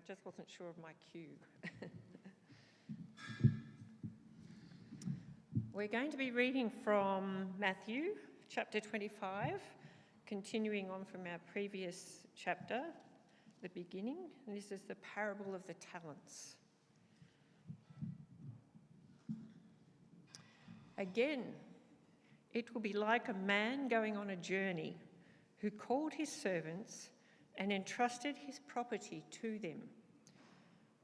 I just wasn't sure of my cue. We're going to be reading from Matthew chapter 25, continuing on from our previous chapter, the beginning. And this is the parable of the talents. Again, it will be like a man going on a journey who called his servants and entrusted his property to them.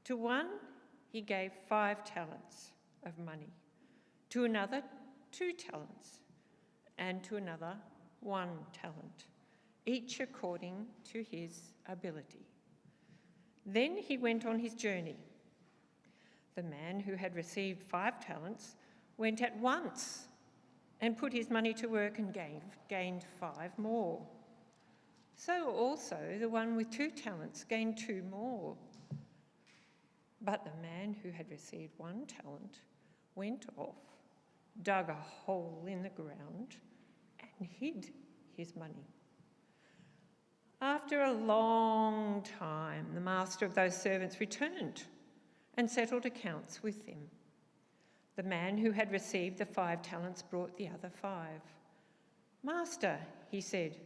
To one, he gave 5 talents of money, to another 2 talents, and to another 1 talent, each according to his ability. Then he went on his journey. The man who had received 5 talents went at once and put his money to work and gained 5 more. So also the one with 2 talents gained 2 more. But the man who had received 1 talent went off, dug a hole in the ground, and hid his money. After a long time, the master of those servants returned and settled accounts with them. The man who had received the 5 talents brought the other 5. "Master," he said,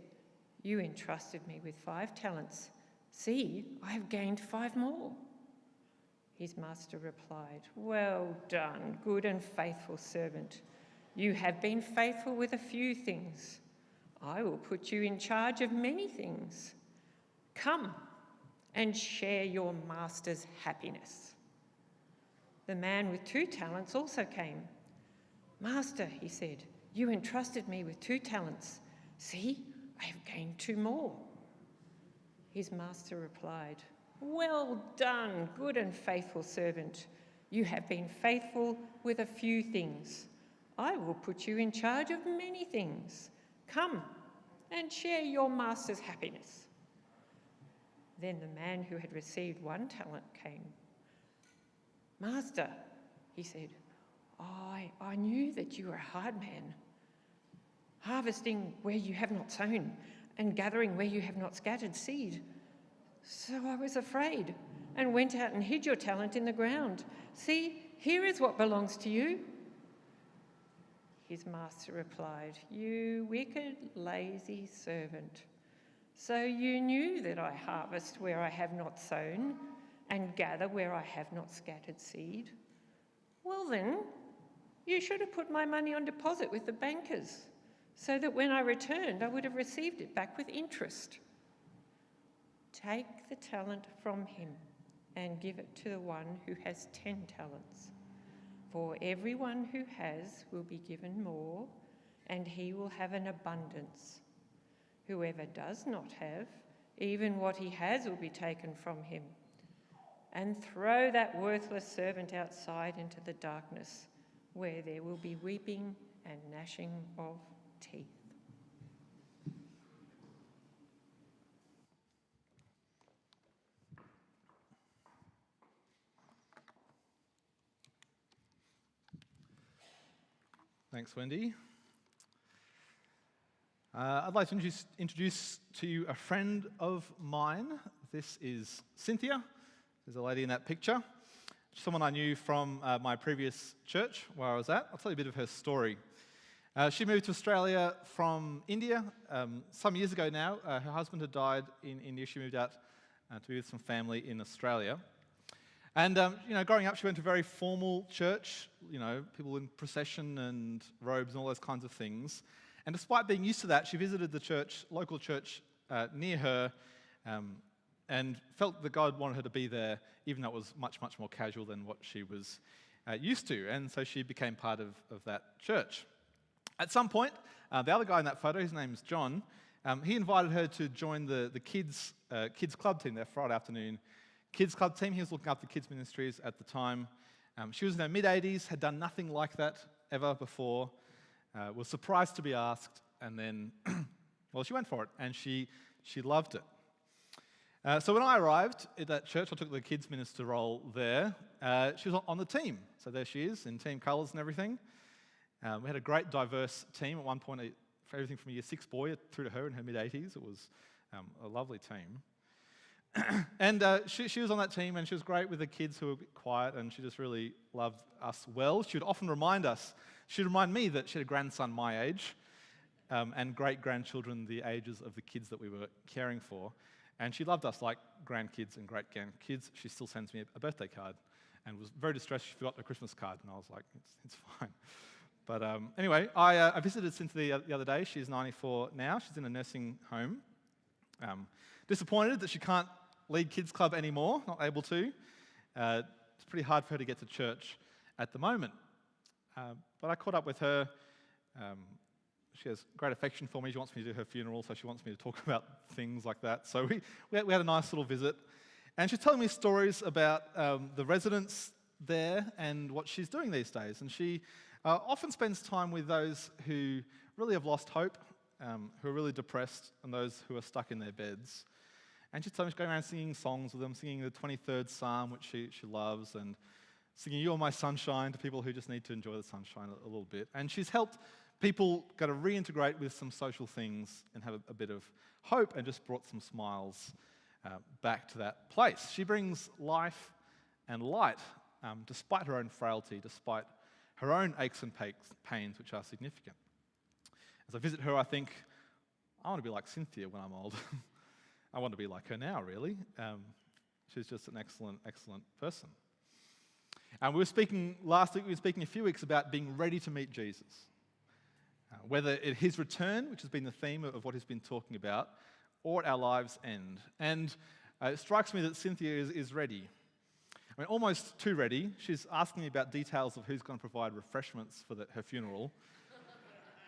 "you entrusted me with 5 talents. See, I have gained 5 more." His master replied, "Well done, good and faithful servant. You have been faithful with a few things. I will put you in charge of many things. Come and share your master's happiness." The man with 2 talents also came. "Master," he said, "you entrusted me with 2 talents. See, I have gained 2 more." His master replied, "Well done, good and faithful servant. You have been faithful with a few things. I will put you in charge of many things. Come and share your master's happiness." Then the man who had received 1 talent came. "Master," he said, I knew that you were a hard man, harvesting where you have not sown and gathering where you have not scattered seed. So I was afraid and went out and hid your talent in the ground. See, here is what belongs to you." His master replied, "You wicked, lazy servant. So you knew that I harvest where I have not sown and gather where I have not scattered seed. Well then, you should have put my money on deposit with the bankers, so that when I returned, I would have received it back with interest. Take the talent from him and give it to the one who has 10 talents. For everyone who has will be given more, and he will have an abundance. Whoever does not have, even what he has will be taken from him. And throw that worthless servant outside into the darkness, where there will be weeping and gnashing of teeth." Thanks, Wendy. I'd like to introduce to you a friend of mine. This is Cynthia. There's a lady in that picture. Someone I knew from my previous church where I was at. I'll tell you a bit of her story. She moved to Australia from India some years ago now. Her husband had died in India. She moved out to be with some family in Australia. And, growing up, she went to a very formal church, people in procession and robes and all those kinds of things. And despite being used to that, she visited the local church near her, and felt that God wanted her to be there, even though it was much, much more casual than what she was used to. And so she became part of that church. At some point, the other guy in that photo, his name's John, he invited her to join the kids club team, their Friday afternoon kids club team. He was looking after kids ministries at the time. She was in her mid-80s, had done nothing like that ever before, was surprised to be asked, and then, well, she went for it, and she loved it. So when I arrived at that church, I took the kids minister role there. She was on the team, so there she is in team colours and everything. We had a great diverse team. At one point, for everything from a year 6 boy through to her in her mid-80s, it was a lovely team. And she was on that team, and she was great with the kids who were a bit quiet, and she just really loved us well. She would often remind me that she had a grandson my age, and great-grandchildren the ages of the kids that we were caring for. And she loved us like grandkids and great-grandkids. She still sends me a birthday card, and was very distressed she forgot the Christmas card, and I was like, it's fine. But anyway, I visited Cynthia the other day. She's 94 now. She's in a nursing home. Disappointed that she can't lead kids club anymore, not able to. It's pretty hard for her to get to church at the moment. But I caught up with her. She has great affection for me. She wants me to do her funeral, so she wants me to talk about things like that. So we had a nice little visit. And she's telling me stories about the residents there and what she's doing these days. And she often spends time with those who really have lost hope, who are really depressed, and those who are stuck in their beds. And she's telling me she's going around singing songs with them, singing the 23rd Psalm, which she loves, and singing You Are My Sunshine to people who just need to enjoy the sunshine a little bit. And she's helped people go to reintegrate with some social things and have a bit of hope, and just brought some smiles back to that place. She brings life and light, despite her own frailty, despite her own aches and pains, which are significant. As I visit her, I think, I want to be like Cynthia when I'm old. I want to be like her now, really. She's just an excellent, excellent person. And we were speaking last week, we were speaking a few weeks about being ready to meet Jesus. Whether at his return, which has been the theme of what he's been talking about, or at our lives' end. And it strikes me that Cynthia is ready. I mean, almost too ready. She's asking me about details of who's going to provide refreshments for her funeral.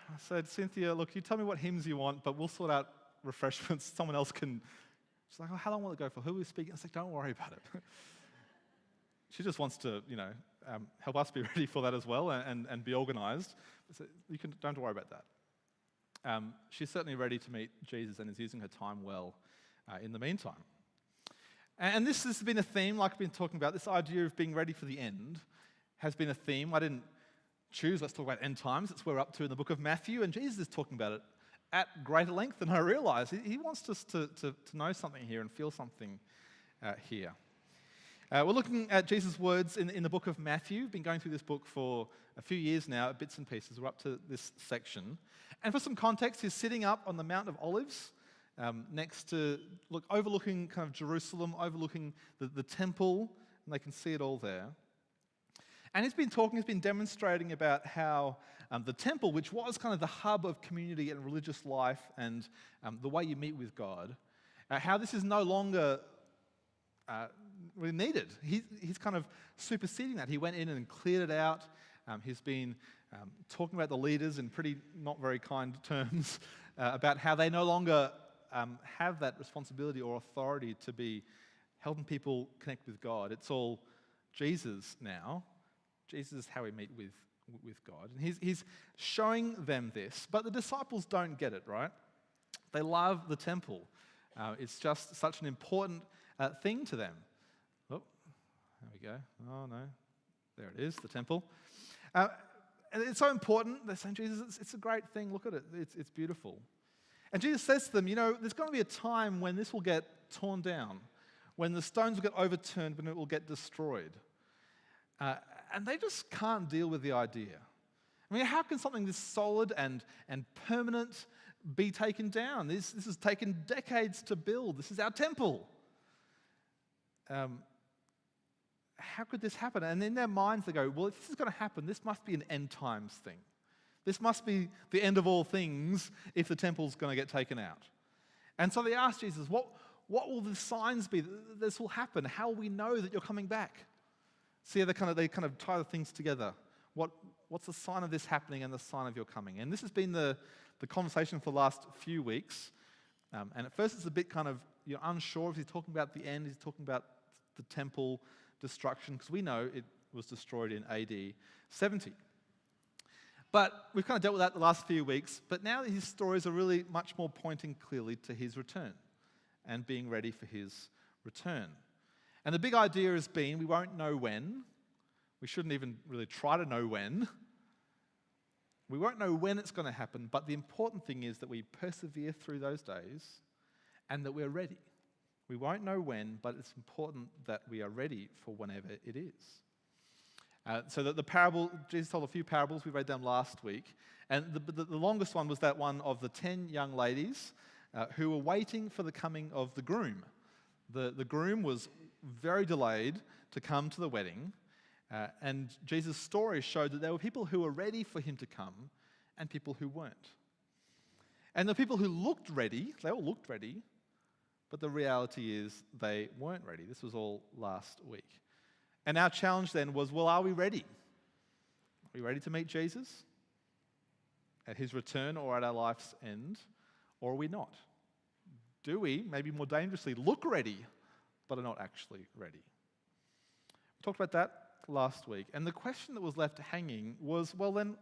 I said, Cynthia, look, you tell me what hymns you want, but we'll sort out refreshments. Someone else can. She's like, oh, how long will it go for? Who are we speaking? I was like, don't worry about it. She just wants to, help us be ready for that as well, and be organised. So don't worry about that. She's certainly ready to meet Jesus and is using her time well in the meantime. And this has been a theme, like I've been talking about. This idea of being ready for the end has been a theme. I didn't choose, let's talk about end times. It's where we're up to in the book of Matthew, and Jesus is talking about it at greater length than I realised. He wants us to know something here and feel something here. We're looking at Jesus' words in the book of Matthew. We've been going through this book for a few years now, bits and pieces. We're up to this section. And for some context, he's sitting up on the Mount of Olives, overlooking kind of Jerusalem, overlooking the temple, and they can see it all there. And he's been demonstrating about how the temple, which was kind of the hub of community and religious life and the way you meet with God, how this is no longer really needed. He's kind of superseding that. He went in and cleared it out. He's been talking about the leaders in pretty not very kind terms about how they no longer have that responsibility or authority to be helping people connect with God. It's all Jesus now. Jesus is how we meet with God. And he's showing them this, but the disciples don't get it, right? They love the temple. It's just such an important thing to them. Oh, there we go. Oh, no. There it is, the temple. And it's so important. They're saying, Jesus, it's a great thing. Look at it. It's beautiful. And Jesus says to them, there's going to be a time when this will get torn down, when the stones will get overturned, when it will get destroyed. And they just can't deal with the idea. I mean, how can something this solid and permanent be taken down? This has taken decades to build. This is our temple. How could this happen? And in their minds, they go, well, if this is going to happen, this must be an end times thing. This must be the end of all things if the temple's going to get taken out. And so they ask Jesus, what will the signs be that this will happen? How will we know that you're coming back? See how they kind of tie the things together. What's the sign of this happening and the sign of your coming? And this has been the conversation for the last few weeks. And at first it's a bit kind of, you're unsure if he's talking about the end, he's talking about the temple destruction, because we know it was destroyed in AD 70. But we've kind of dealt with that the last few weeks, but now his stories are really much more pointing clearly to his return and being ready for his return. And the big idea has been we won't know when. We shouldn't even really try to know when. We won't know when it's going to happen, but the important thing is that we persevere through those days and that we're ready. We won't know when, but it's important that we are ready for whenever it is. So that the parable, Jesus told a few parables, we read them last week, and the longest one was that one of the 10 young ladies who were waiting for the coming of the groom. The groom was very delayed to come to the wedding, and Jesus' story showed that there were people who were ready for him to come and people who weren't. And the people who looked ready, they all looked ready, but the reality is they weren't ready. This was all last week. And our challenge then was, well, are we ready? Are we ready to meet Jesus at his return or at our life's end? Or are we not? Do we, maybe more dangerously, look ready, but are not actually ready? We talked about that last week. And the question that was left hanging was, well then,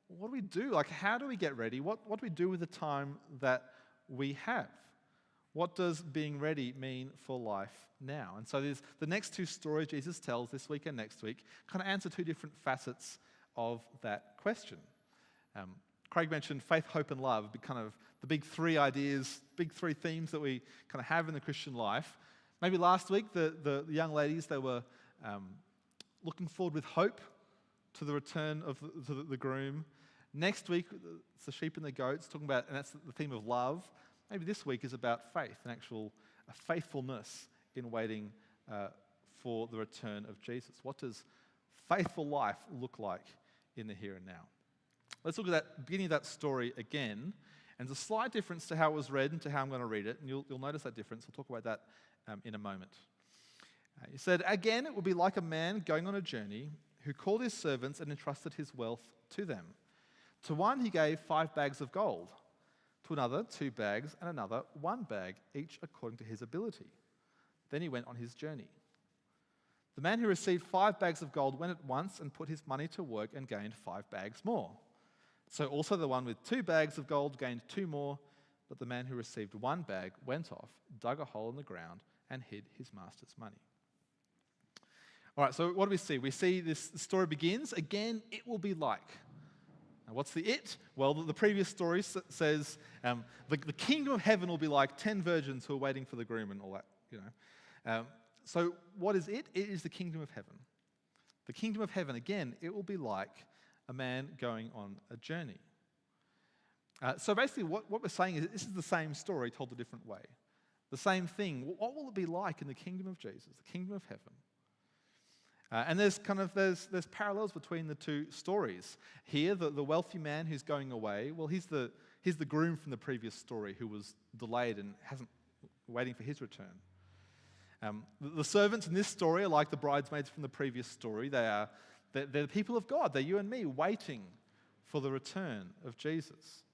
what do we do? Like, how do we get ready? What do we do with the time that we have? What does being ready mean for life now? And so there's the next two stories Jesus tells this week and next week kind of answer two different facets of that question. Craig mentioned faith, hope, and love, kind of the big three ideas, big three themes that we kind of have in the Christian life. Maybe last week, the young ladies, they were looking forward with hope to the return of the groom. Next week, it's the sheep and the goats, talking about, and that's the theme of love. Maybe this week is about faith, an actual faithfulness in waiting for the return of Jesus. What does faithful life look like in the here and now? Let's look at that beginning of that story again. And there's a slight difference to how it was read and to how I'm going to read it. And you'll notice that difference. We'll talk about that in a moment. He said, "Again, it will be like a man going on a journey who called his servants and entrusted his wealth to them. To one he gave 5 bags of gold, to another 2 bags, and another 1 bag, each according to his ability. Then he went on his journey. The man who received 5 bags of gold went at once and put his money to work and gained 5 bags more. So also the one with 2 bags of gold gained 2 more, but the man who received 1 bag went off, dug a hole in the ground, and hid his master's money." All right, so what do we see? We see this story begins, again, it will be like. Now, what's the it? Well, the previous story says the kingdom of heaven will be like 10 virgins who are waiting for the groom and all that, So what is it? It is the kingdom of heaven. The kingdom of heaven, again, it will be like a man going on a journey. So basically what we're saying is this is the same story told a different way. The same thing. What will it be like in the kingdom of Jesus, the kingdom of heaven? And there's parallels between the two stories. Here, the wealthy man who's going away, well, he's the groom from the previous story who was delayed and hasn't waiting for his return. The servants in this story are like the bridesmaids from the previous story. They're the people of God. They're you and me waiting for the return of Jesus.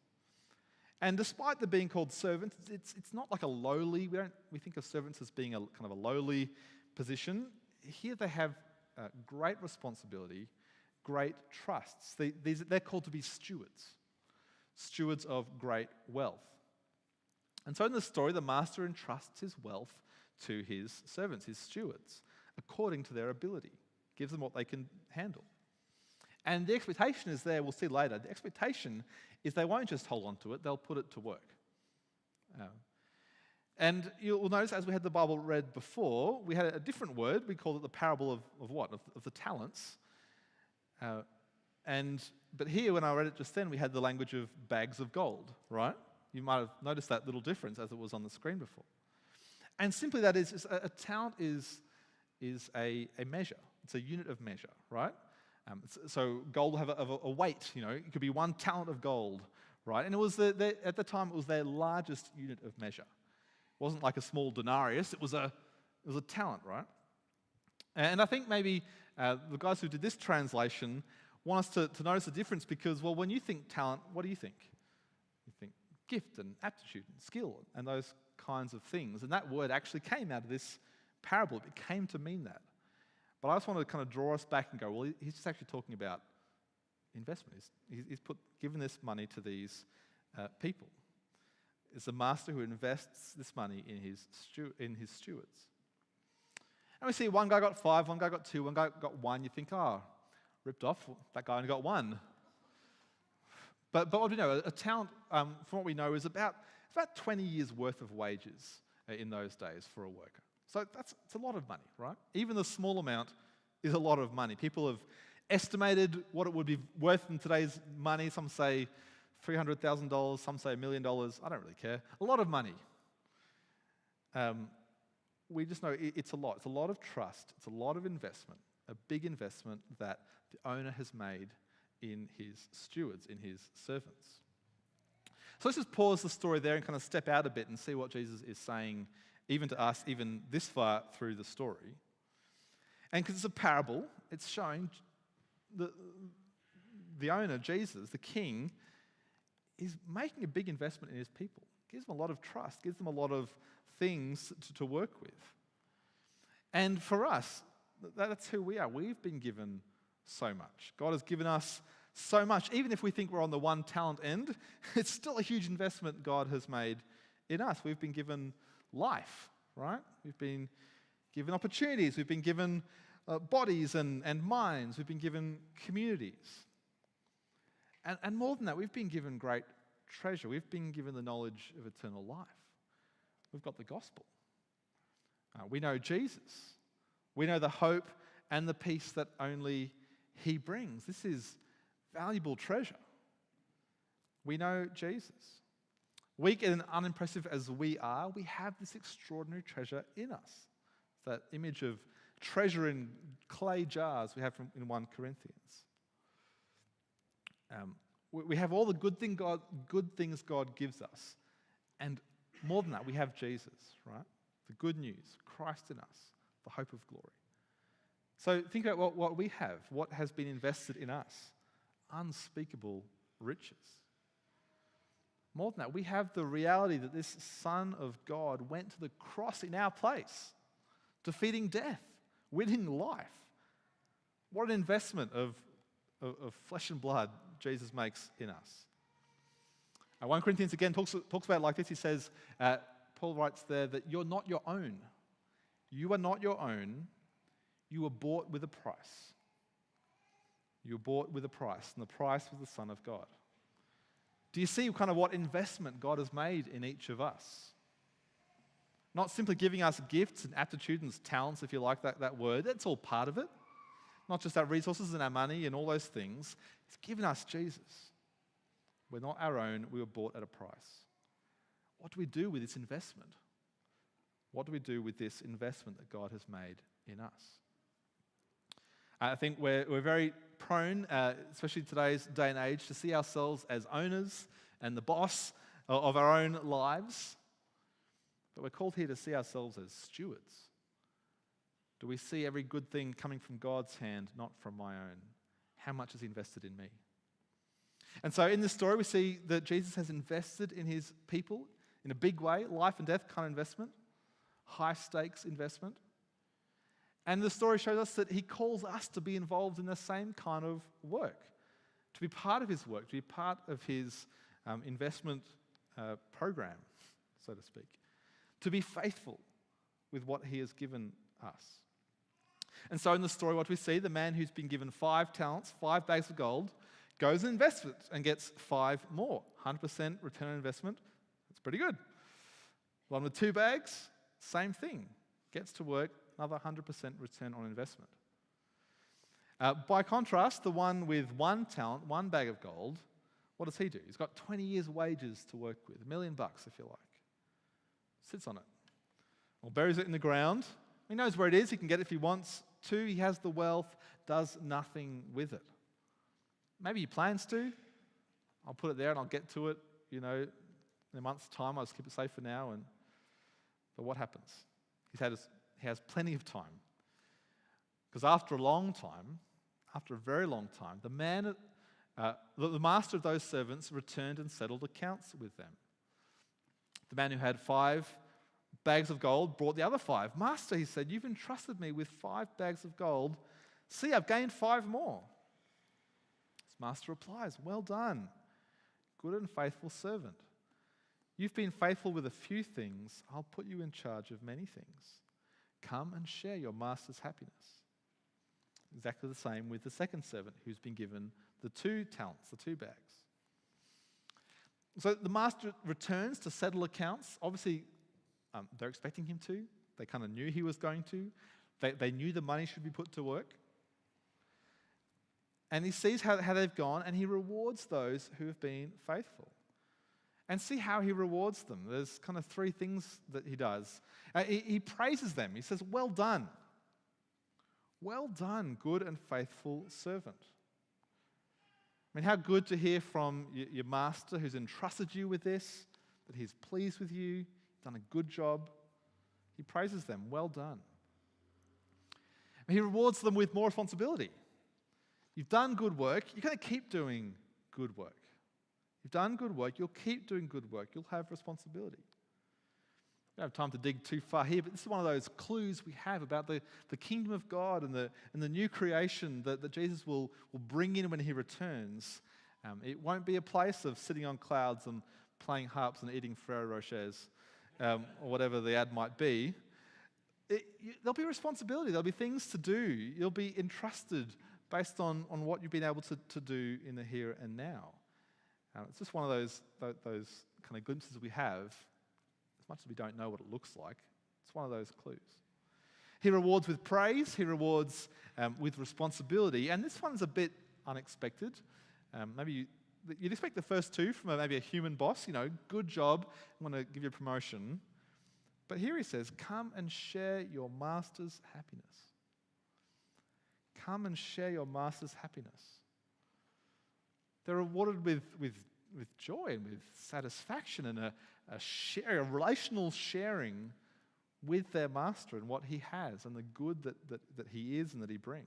And despite them being called servants, it's not like a lowly. We think of servants as being a kind of a lowly position. Here they have great responsibility, great trusts. They're called to be stewards of great wealth. And so in the story, the master entrusts his wealth to his servants, his stewards, according to their ability. Gives them what they can handle. And the expectation is there, we'll see later, the expectation is they won't just hold on to it, they'll put it to work. And you'll notice as we had the Bible read before, we had a different word. We called it the parable of what? Of the talents. But here, when I read it just then, we had the language of bags of gold, right? You might have noticed that little difference as it was on the screen before. And simply that is a talent is a measure. It's a unit of measure, right? So gold will have a weight, It could be 1 talent of gold, right? And it was at the time, it was their largest unit of measure. It wasn't like a small denarius, it was a talent, right? And I think maybe the guys who did this translation want us to notice the difference because, well, when you think talent, what do you think? You think gift and aptitude and skill and those kinds of things. And that word actually came out of this parable. It came to mean that. But I just want to kind of draw us back and go, well, he's just actually talking about investment. He's given this money to these people. It's the master who invests this money in his stewards. And we see one guy got 5, one guy got 2, one guy got 1. You think, ripped off. That guy only got 1. But what do we know? A talent, from what we know, is about 20 years' worth of wages in those days for a worker. So it's a lot of money, right? Even the small amount is a lot of money. People have estimated what it would be worth in today's money. Some say $300,000, some say $1 million. I don't really care. A lot of money. We just know it's a lot. It's a lot of trust. It's a lot of investment, a big investment that the owner has made in his stewards, in his servants. So let's just pause the story there and kind of step out a bit and see what Jesus is saying, even to us, even this far through the story. And because it's a parable, it's showing the owner, Jesus, the king, is making a big investment in his people. Gives them a lot of trust, gives them a lot of things to work with. And for us, that's who we are. We've been given so much. God has given us so much. Even if we think we're on the 1 talent end, it's still a huge investment God has made in us. We've been given life, right? We've been given opportunities. We've been given bodies and minds. We've been given communities. And more than that, we've been given great treasure. We've been given the knowledge of eternal life. We've got the gospel. We know Jesus. We know the hope and the peace that only he brings. This is valuable treasure. We know Jesus. Weak and unimpressive as we are, we have this extraordinary treasure in us. It's that image of treasure in clay jars we have in 1 Corinthians. We have all the good things God gives us. And more than that, we have Jesus, right? The good news, Christ in us, the hope of glory. So think about what we have, what has been invested in us. Unspeakable riches. More than that, we have the reality that this Son of God went to the cross in our place, defeating death, winning life. What an investment of flesh and blood Jesus makes in us. 1 Corinthians again talks about it like this. He says, Paul writes there that you're not your own. You are not your own. You were bought with a price. You were bought with a price, and the price was the Son of God. Do you see kind of what investment God has made in each of us? Not simply giving us gifts and aptitudes and talents, if you like that word. That's all part of it. Not just our resources and our money and all those things. He's given us Jesus. We're not our own. We were bought at a price. What do we do with this investment? What do we do with this investment that God has made in us? I think we're very prone, especially today's day and age, to see ourselves as owners and the boss of our own lives. But we're called here to see ourselves as stewards. Do we see every good thing coming from God's hand, not from my own? How much is He invested in me? And so in this story, we see that Jesus has invested in His people in a big way, life and death kind of investment, high stakes investment. And the story shows us that He calls us to be involved in the same kind of work, to be part of His work, to be part of His investment program, so to speak, to be faithful with what He has given us. And so in the story, what we see, the man who's been given 5 talents, 5 bags of gold, goes and invests it and gets 5 more. 100% return on investment. That's pretty good. One with 2 bags, same thing. Gets to work, another 100% return on investment. By contrast, the one with 1 talent, 1 bag of gold, what does he do? He's got 20 years' wages to work with, $1 million if you like. Sits on it. Or buries it in the ground. He knows where it is. He can get it if he wants to. He has the wealth, does nothing with it. Maybe he plans to. I'll put it there and I'll get to it, in a month's time. I'll just keep it safe for now. But what happens? He has plenty of time. Because after a very long time, the master of those servants returned and settled accounts with them. The man who had 5 bags of gold brought the other 5. Master, he said, you've entrusted me with 5 bags of gold. See, I've gained 5 more. His master replies, well done, good and faithful servant. You've been faithful with a few things. I'll put you in charge of many things. Come and share your master's happiness. Exactly the same with the second servant who's been given the 2 talents, the 2 bags. So the master returns to settle accounts. Obviously, they're expecting him to. They kind of knew he was going to. They knew the money should be put to work. And he sees how they've gone, and he rewards those who have been faithful. And see how he rewards them. There's kind of three things that he does. He praises them. He says, well done. Well done, good and faithful servant. I mean, how good to hear from your master who's entrusted you with this, that he's pleased with you, done a good job. He praises them, well done. And he rewards them with more responsibility. You've done good work, you're going to keep doing good work. You've done good work, you'll keep doing good work, you'll have responsibility. We don't have time to dig too far here, but this is one of those clues we have about the kingdom of God and the new creation that Jesus will bring in when he returns. It won't be a place of sitting on clouds and playing harps and eating Ferrero Rochers, or whatever the ad might be. There'll be responsibility, there'll be things to do. You'll be entrusted based on what you've been able to do in the here and now. It's just one of those kind of glimpses we have, as much as we don't know what it looks like. It's one of those clues. He rewards with praise, he rewards with responsibility, and this one's a bit unexpected. Maybe you'd expect the first two from maybe a human boss, good job, I'm going to give you a promotion. But here he says, come and share your master's happiness. Come and share your master's happiness. They're rewarded with joy and with satisfaction and a relational sharing with their master and what he has and the good that he is and that he brings.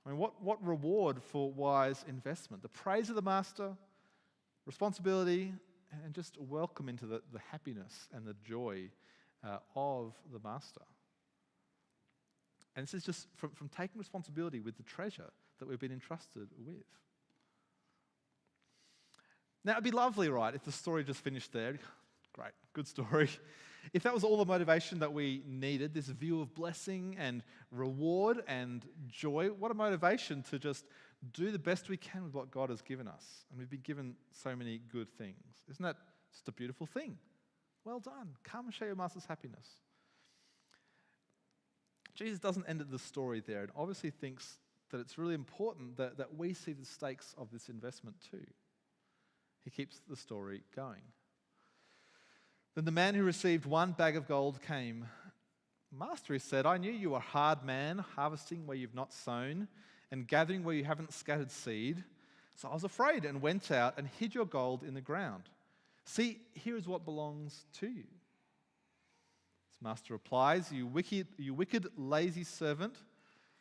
I mean, what reward for wise investment? The praise of the master, responsibility, and just welcome into the happiness and the joy of the master. And this is just from taking responsibility with the treasure that we've been entrusted with. Now, it'd be lovely, right, if the story just finished there. Great, good story. If that was all the motivation that we needed, this view of blessing and reward and joy, what a motivation to just do the best we can with what God has given us. And we've been given so many good things. Isn't that just a beautiful thing? Well done. Come and share your master's happiness. Jesus doesn't end the story there and obviously thinks that it's really important that we see the stakes of this investment too. He keeps the story going. Then the man who received 1 bag of gold came. Master, he said, I knew you were a hard man, harvesting where you've not sown and gathering where you haven't scattered seed. So I was afraid and went out and hid your gold in the ground. See, here is what belongs to you. His master replies, you wicked, lazy servant.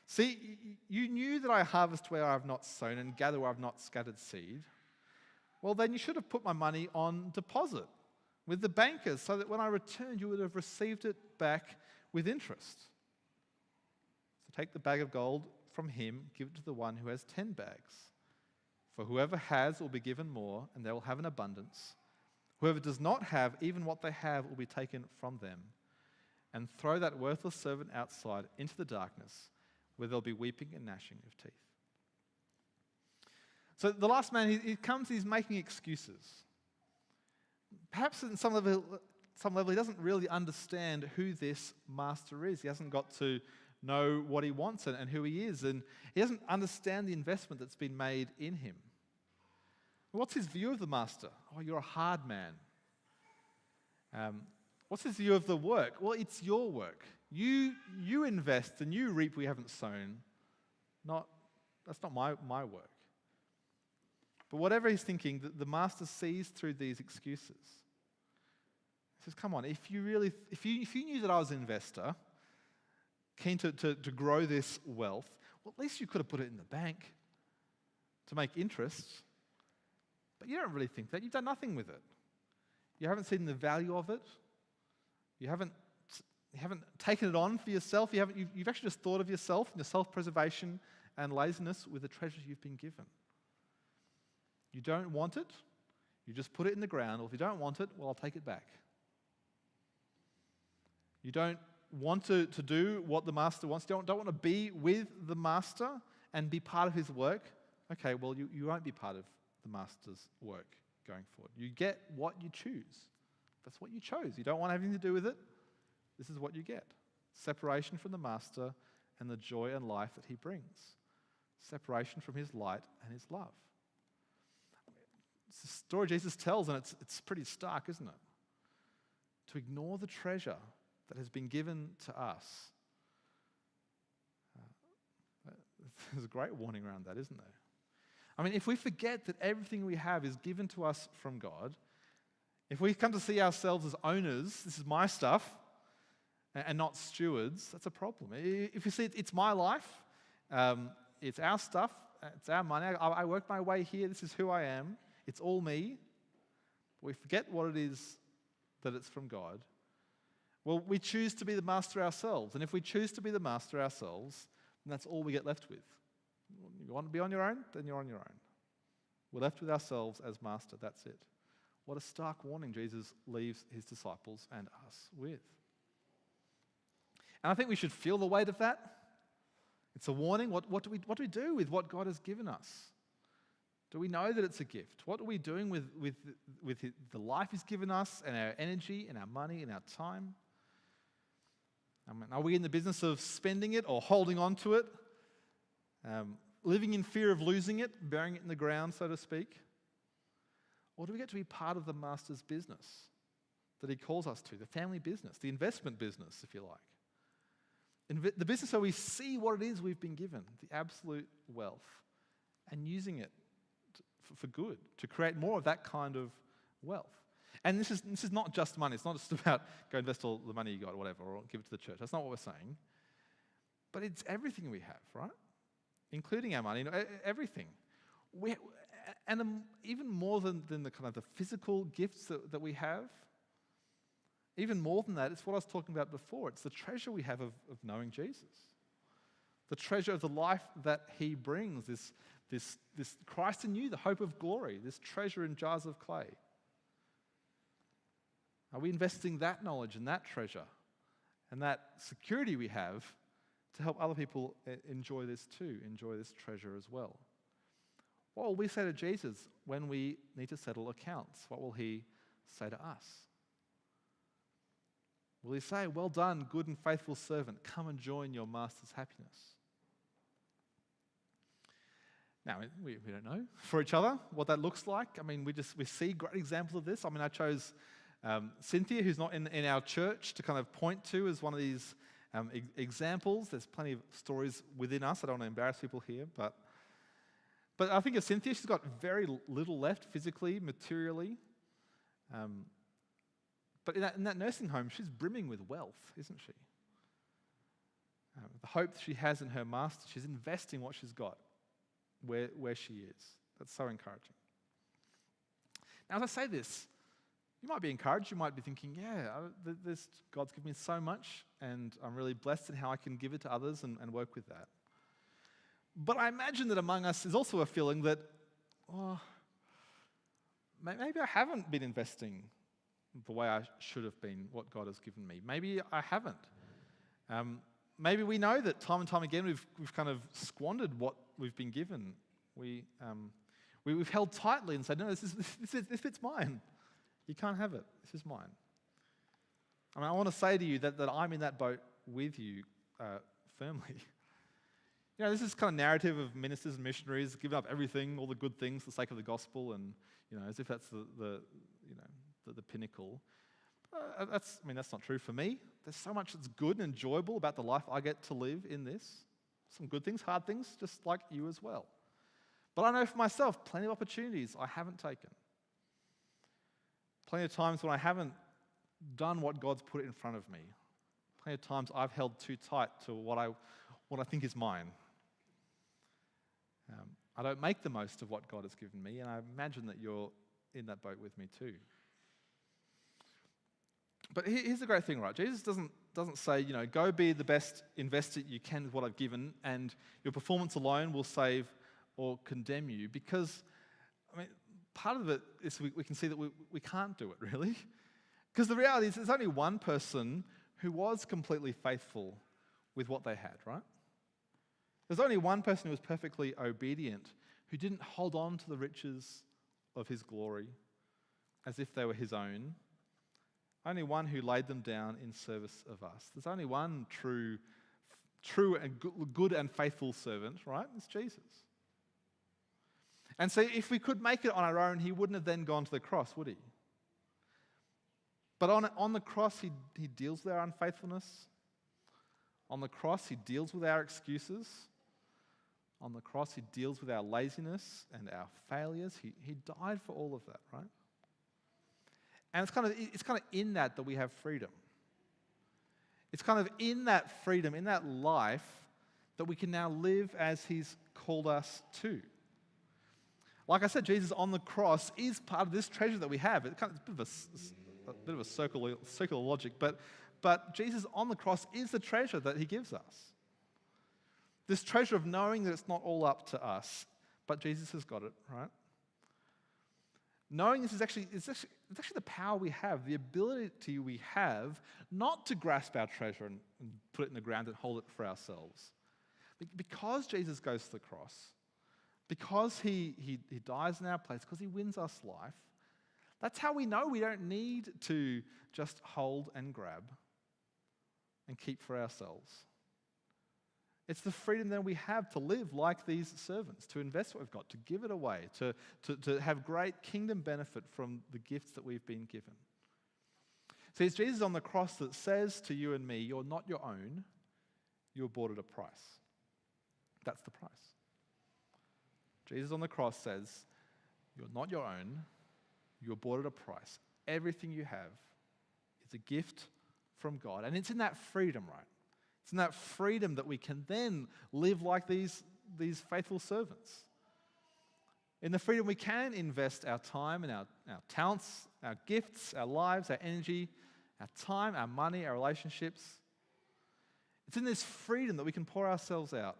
See, you knew that I harvest where I have not sown and gather where I have not scattered seed. Well, then you should have put my money on deposit with the bankers so that when I returned, you would have received it back with interest. So take the bag of gold from him, give it to the one who has 10 bags. For whoever has will be given more, and they will have an abundance. Whoever does not have, even what they have will be taken from them. And throw that worthless servant outside into the darkness, where there'll be weeping and gnashing of teeth. So the last man, he comes, he's making excuses. Perhaps at some level, he doesn't really understand who this master is. He hasn't got to know what he wants and who he is, and he doesn't understand the investment that's been made in him. What's his view of the master? Oh, you're a hard man. What's his view of the work? Well, it's your work. You invest and you reap where you haven't sown. That's not my work. But whatever he's thinking, the master sees through these excuses. He says, come on, if you knew that I was an investor, keen to grow this wealth, well, at least you could have put it in the bank to make interest. But you don't really think that. You've done nothing with it. You haven't seen the value of it. You haven't taken it on for yourself. You've actually just thought of yourself and your self-preservation and laziness with the treasures you've been given. You don't want it, you just put it in the ground. Or if you don't want it, well, I'll take it back. You don't want to do what the master wants. You don't want to be with the master and be part of his work. Okay, well, you won't be part of the master's work going forward. You get what you choose. That's what you chose. You don't want anything to do with it. This is what you get. Separation from the master and the joy and life that he brings. Separation from his light and his love. It's the story Jesus tells, and it's pretty stark, isn't it? To ignore the treasure that has been given to us. There's a great warning around that, isn't there? I mean, if we forget that everything we have is given to us from God, if we come to see ourselves as owners, this is my stuff, and not stewards, that's a problem. If you see it's my life, it's our stuff, it's our money, I work my way here, this is who I am, it's all me, we forget what it is that it's from God, well, we choose to be the master ourselves. And if we choose to be the master ourselves, then that's all we get left with. You want to be on your own? Then you're on your own. We're left with ourselves as master, that's it. What a stark warning Jesus leaves his disciples and us with. And I think we should feel the weight of that. It's a warning. What do we do with what God has given us? Do we know that it's a gift? What are we doing with the life he's given us and our energy and our money and our time? I mean, are we in the business of spending it or holding on to it? Living in fear of losing it, burying it in the ground, so to speak? Or do we get to be part of the master's business that he calls us to, the family business, the investment business, if you like? The business where we see what it is we've been given, the absolute wealth, and using it for good, to create more of that kind of wealth. And this is not just money. It's not just about go invest all the money you got or whatever, or give it to the church. That's not what we're saying. But it's everything we have, right? Including our money, everything. Even more than the kind of the physical gifts that we have, even more than that, it's what I was talking about before. It's the treasure we have of knowing Jesus. The treasure of the life that he brings, this Christ in you, the hope of glory, this treasure in jars of clay. Are we investing that knowledge and that treasure and that security we have to help other people enjoy this too, enjoy this treasure as well? What will we say to Jesus when we need to settle accounts? What will he say to us? Will he say, "Well done, good and faithful servant, come and join your master's happiness"? Now, we don't know for each other what that looks like. I mean, we see great examples of this. I mean, I chose Cynthia, who's not in our church, to kind of point to as one of these examples. There's plenty of stories within us. I don't want to embarrass people here, but I think of Cynthia, she's got very little left physically, materially. But in that nursing home, she's brimming with wealth, isn't she? The hope she has in her master, she's investing what she's got where she is. That's so encouraging. Now, as I say this, you might be encouraged. You might be thinking, God's given me so much, and I'm really blessed in how I can give it to others and work with that. But I imagine that among us is also a feeling that, maybe I haven't been investing the way I should have been, what God has given me. Maybe I haven't. Maybe we know that time and time again we've kind of squandered what we've been given. We've held tightly and said, "No, this fits mine. You can't have it. This is mine." I mean, I want to say to you that I'm in that boat with you firmly. You know, this is kind of narrative of ministers and missionaries giving up everything, all the good things for the sake of the gospel, and as if that's the pinnacle. That's not true for me. There's so much that's good and enjoyable about the life I get to live in this. Some good things, hard things, just like you as well. But I know for myself, plenty of opportunities I haven't taken. Plenty of times when I haven't done what God's put in front of me. Plenty of times I've held too tight to what I think is mine. I don't make the most of what God has given me, and I imagine that you're in that boat with me too. But here's the great thing, right? Jesus doesn't say, go be the best investor you can with what I've given, and your performance alone will save or condemn you, because, part of it is we can see that we can't do it, really. Because the reality is there's only one person who was completely faithful with what they had, right? There's only one person who was perfectly obedient, who didn't hold on to the riches of his glory as if they were his own, only one who laid them down in service of us. There's only one true and good and faithful servant, right? It's Jesus. And so if we could make it on our own, he wouldn't have then gone to the cross, would he? But on the cross, he deals with our unfaithfulness. On the cross, he deals with our excuses. On the cross, he deals with our laziness and our failures. He died for all of that, right? And it's kind of in that we have freedom. It's kind of in that freedom, in that life, that we can now live as he's called us to. Like I said, Jesus on the cross is part of this treasure that we have. It's a bit of a circular logic, but Jesus on the cross is the treasure that he gives us. This treasure of knowing that it's not all up to us, but Jesus has got it, right? Knowing this is actually the power we have, the ability we have not to grasp our treasure and put it in the ground and hold it for ourselves. Because Jesus goes to the cross, because he dies in our place, because he wins us life, that's how we know we don't need to just hold and grab and keep for ourselves. It's the freedom that we have to live like these servants, to invest what we've got, to give it away, to have great kingdom benefit from the gifts that we've been given. See, it's Jesus on the cross that says to you and me, you're not your own, you're bought at a price. That's the price. Jesus on the cross says, you're not your own, you're bought at a price. Everything you have is a gift from God. And it's in that freedom, right? It's in that freedom that we can then live like these faithful servants. In the freedom we can invest our time and our talents, our gifts, our lives, our energy, our time, our money, our relationships. It's in this freedom that we can pour ourselves out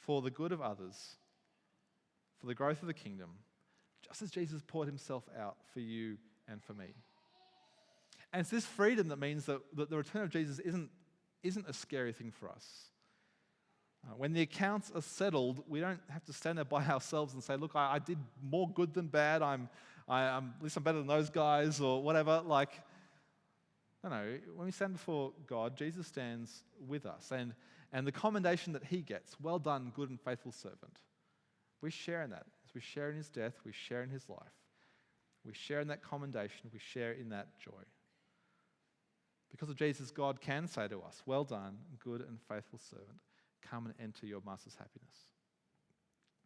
for the good of others, for the growth of the kingdom, just as Jesus poured himself out for you and for me. And it's this freedom that means that the return of Jesus isn't a scary thing for us. When the accounts are settled, we don't have to stand there by ourselves and say, look, I did more good than bad, at least I'm better than those guys, or whatever. No, when we stand before God, Jesus stands with us. And the commendation that he gets, well done, good and faithful servant, we share in that. As we share in his death, we share in his life. We share in that commendation, we share in that joy. Because of Jesus, God can say to us, well done, good and faithful servant, come and enter your master's happiness.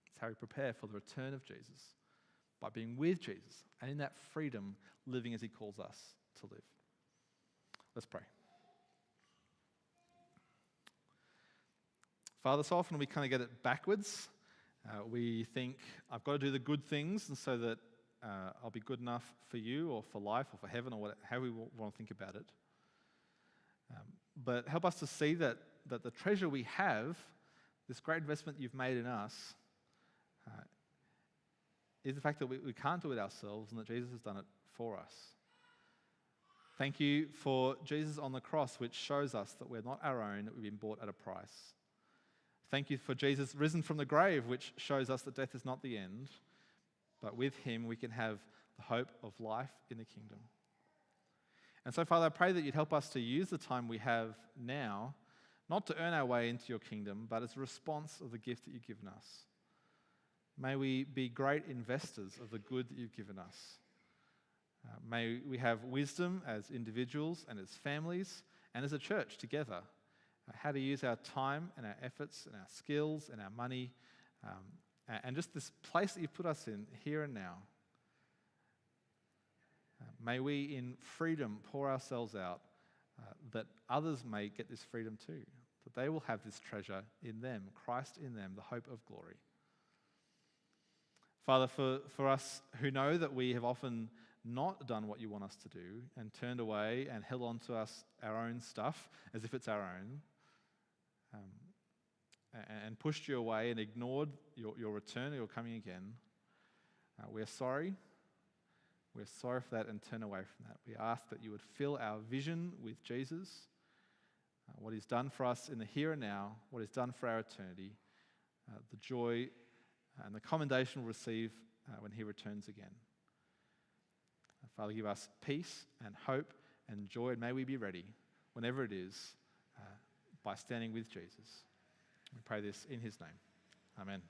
It's how we prepare for the return of Jesus, by being with Jesus, and in that freedom, living as he calls us to live. Let's pray. Father, so often we kind of get it backwards. We think, I've got to do the good things, and so that I'll be good enough for you or for life or for heaven or however we want to think about it. But help us to see that the treasure we have, this great investment you've made in us, is the fact that we can't do it ourselves and that Jesus has done it for us. Thank you for Jesus on the cross, which shows us that we're not our own, that we've been bought at a price. Thank you for Jesus risen from the grave, which shows us that death is not the end, but with him we can have the hope of life in the kingdom. And so, Father, I pray that you'd help us to use the time we have now, not to earn our way into your kingdom, but as a response of the gift that you've given us. May we be great investors of the good that you've given us. May we have wisdom as individuals and as families and as a church together, how to use our time and our efforts and our skills and our money and just this place that you've put us in here and now. May we in freedom pour ourselves out that others may get this freedom too, that they will have this treasure in them, Christ in them, the hope of glory. Father, for us who know that we have often not done what you want us to do and turned away and held on to our own stuff as if it's our own, and pushed you away and ignored your return or your coming again, we're sorry. We're sorry for that and turn away from that. We ask that you would fill our vision with Jesus, what he's done for us in the here and now, what he's done for our eternity, the joy and the commendation we'll receive when he returns again. Father, give us peace and hope and joy, and may we be ready whenever it is by standing with Jesus. We pray this in his name. Amen.